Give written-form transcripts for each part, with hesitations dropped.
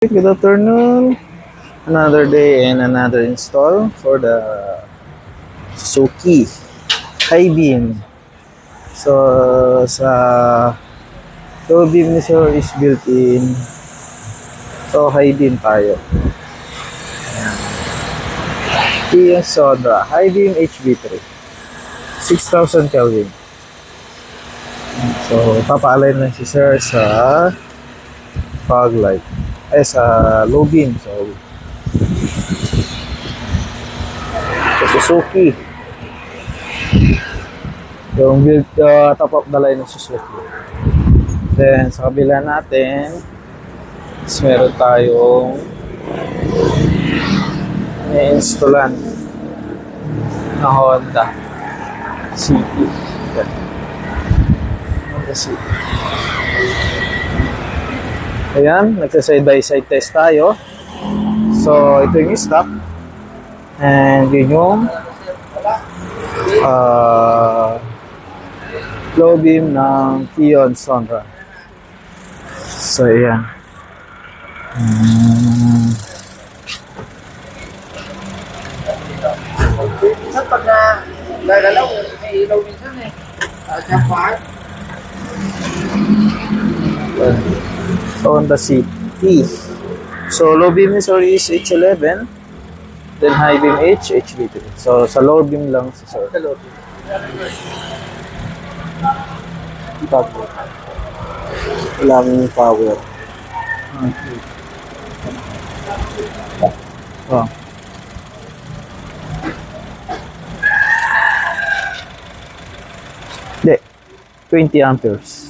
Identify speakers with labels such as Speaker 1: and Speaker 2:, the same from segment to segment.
Speaker 1: Good afternoon. Another day and another install for the Suzuki High-Beam. So, sa low beam ni sir is built-in. So, high-beam tayo. Kia Soda High-Beam HB3. 6,000 Kelvin. So, papaalay lang si sir sa fog light. Sa low beam. So, Suzuki. Yung build top of the line ng Suzuki. Then, sa kabila natin, meron tayong i-installan na Honda City. Honda City. Ayan, nagsa-side by side test tayo. So, ito yung stock. And yun yung low beam ng Kia Soda. So, ayan.
Speaker 2: Saan pag nagalaw, may ilaw minsan eh. Sa park.
Speaker 1: Honda City. So, low beam is H11. Then high beam HB3. So, sa low beam lang si sir.
Speaker 2: Sa loob.
Speaker 1: Power. Walang power. Okay. Oh. Hindi. 20 amperes.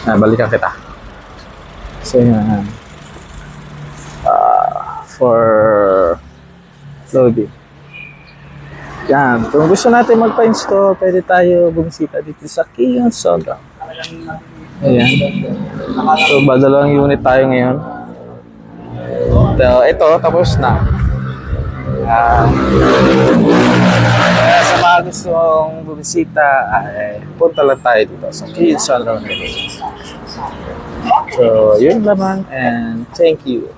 Speaker 1: Balikan kita. So, yan. For low beam. Yan. Kung gusto natin magpa-install, pwede tayo bumisita dito sa Kia Soda. Ayan. So, dalawang unit tayo ngayon. So, ito, tapos na. Sa mga gustong bumisita, punta lang tayo dito sa Kia Soda. So, yun naman, and thank you.